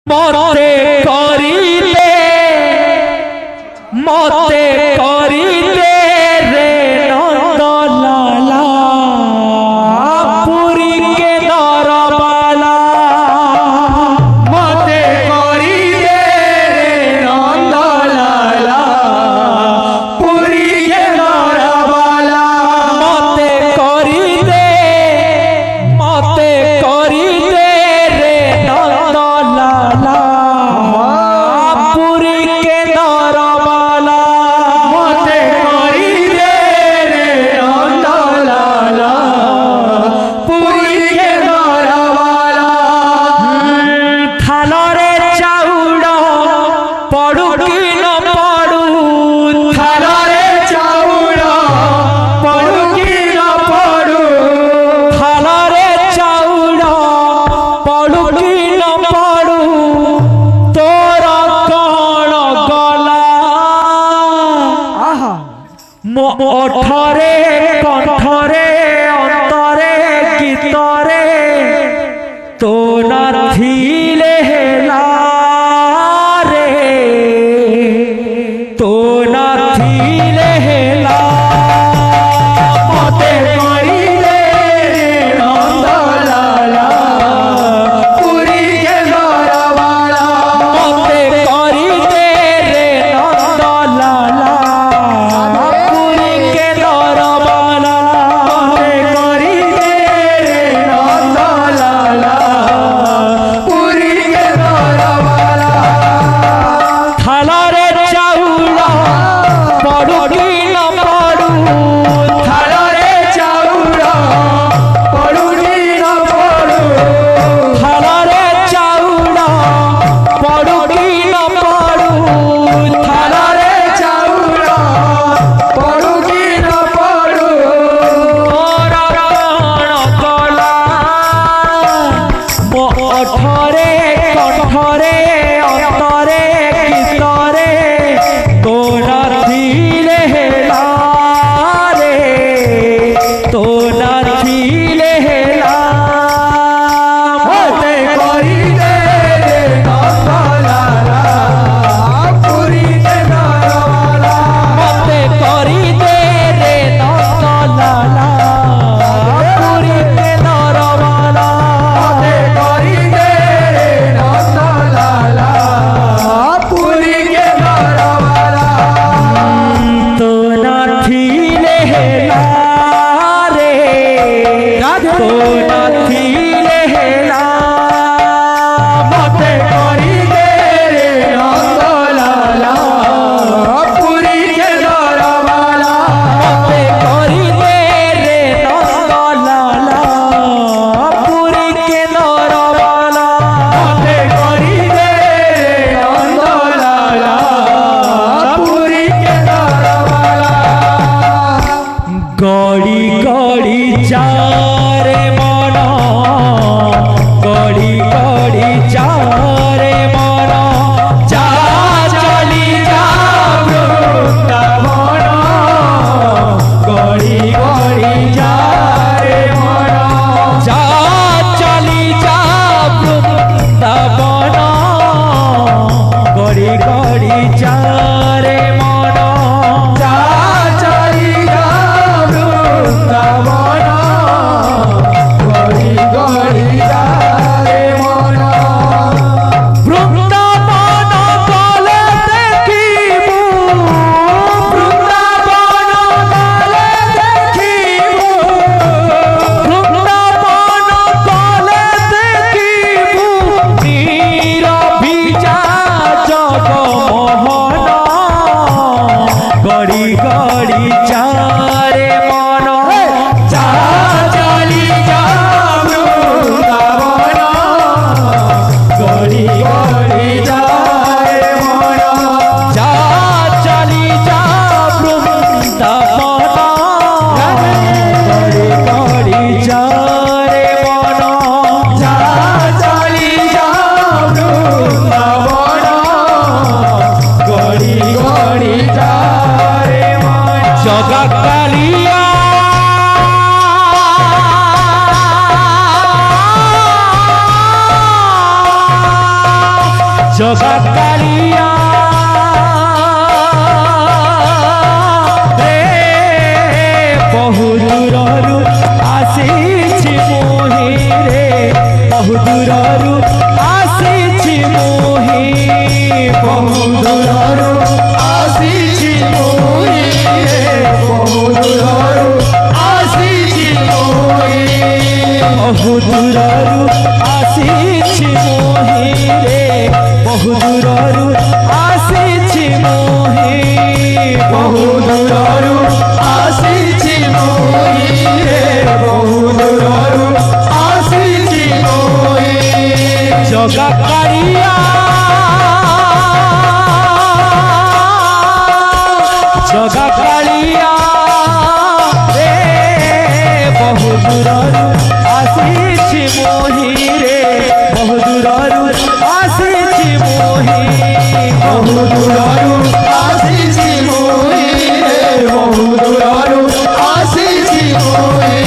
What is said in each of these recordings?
মতে করিলে মতে করিলে রে নন্দলালা পুরী কে দরবালা মতে করিলে রে নন্দলালা পুরী কে দরবালা মতে করিলে রে নন্দলালা পুরী কে দরবালা মতে করিলে রে নন্দলালা পুরী কে দরবালা থালরে চাউল পড়ু কি ন পড়ু থালারে চাউল পড়ু কি ন পড়ু থালরে চাউল পড়ু কি ন পড়ু তোর কণ গলা ওঠরে কণ্ঠরে অন্তরে গীতরে তো না থিলে হেলা রে তো না থিলে হেলা মতে করিলে রে নন্দলালা পুরী কে দরবালা মতে করিতে রে নন্দলালা পুরী কে দরবালা মতে করিলে রে নন্দলালা পুরী কে দরবালা থালারে চাউল পড়ু কি ন পড়ু থালারে চাউল পড়ু কি ন পড়ু থালারে চাউল পড়ু কি ন পড়ু থালারে চাউল পড়ু কি ন পড়ু মোর কণ গলা ওঠরে কণ্ঠরে অন্তরে গীতরে তোরা থিলে হেলা রে তোরা থিলে হেলা মতে করিলে রে নন্দলালা পুরী কে দরবালা মতে করিতে রে নন্দলালা পুরী কে দরবালা মতে করিলে রে নন্দলালা পুরী কে দরবালা তো না থিলে হেলা রে তো না থিলে হেলা মতে করিলে রে নন্দলালা পুরী কে দরবালা মতে করিতে রে নন্দলালা পুরী কে দরবালা মতে করিলে রে নন্দলালা পুরী কে দরবালা গড়ি গড়ি চারে মন গড়ি গড়ি চারে মন যা চলি যা বৃন্দাবন গড়ি গড়ি যা রে মন যা চলি যা বৃন্দাবন গড়ি গড়ি চারে মন যা চলি যা বৃন্দাবন গড়ি গড়ি যা রে মন বৃন্দাবন গলে দেখিবু বৃন্দাবন গলে দেখিবু বৃন্দাবন গলে দেখিবু নীরবিজা জগমোহন গড়ি গড়ি চারে মন যা চলি যা বৃন্দাবন গড়ি গড়ি যা রে মন যা চলি যা বৃন্দাবন গড়ি গড়ি চারে মন যা চলি যা বৃন্দাবন গড়ি গড়ি যা রে মন জগা কালিয়া জগা কালিয়া রে বহু দূরରୁ ଆସିଛି ମୋହି ରେ বহু ଦୂରରୁ ଆସିଛି ମୋହି বহু দূরରୁ ଆସିଛି ମୋହି বহু দূରରୁ ଆସିଛି ମୋହି বহু দূরରୁ ଆସିଛି ମୋହି ରେ বহু দূরରୁ ଆସିଛି ମୋହି বহু দূরରୁ ଆସିଛି ମୋହି বহু দূরରୁ ଆସିଛି ମୋହି জগা কালিয়া জগা কালিয়া রে বহু দূরରୁ ଆସିଛି ମୋହି রে বহু দূরରୁ ଆସିଛି ମୋହି বহু দূরରୁ ଆସିଛି ମୋହି বহু দূরରୁ ଆସିଛି ମୋହି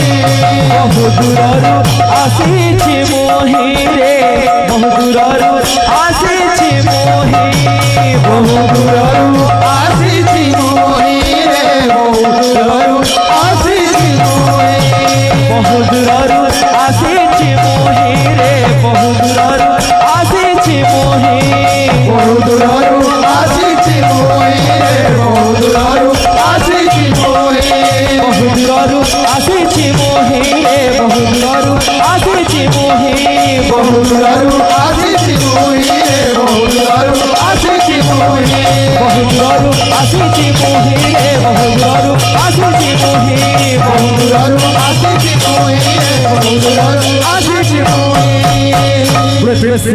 বহু দূরରୁ ଆସିଛି ମୋହି রে বহু দূরରୁ ଆସିଛି ମୋହି বহু দূরରୁ ଆସିଛି ମୋହି বহু দূরରୁ ଆସିଛି ମୋହି বহু দূরରୁ ଆସିଛି ମୋହି রে বহু দূরରୁ ଆସିଛି ମୋହି বহু দূরରୁ ଆସିଛି ମୋହି বহু দূরରୁ ଆସିଛି ମୋହି বহু দূরରୁ ଆସିଛି ମୋହି রে বহু দূরରୁ ଆସିଛି ମୋହି বহু দূরରୁ ଆସିଛି ମୋହି বহু দূরରୁ ଆସିଛି ମୋହି বহু দূরରୁ ଆସିଛି ମୋହି রে বহু দূরରୁ ଆସିଛି ମୋହି বহু দূরରୁ ଆସିଛି ମୋହି বহু দূরରୁ ଆସିଛି ମୋହି पूरे पेट से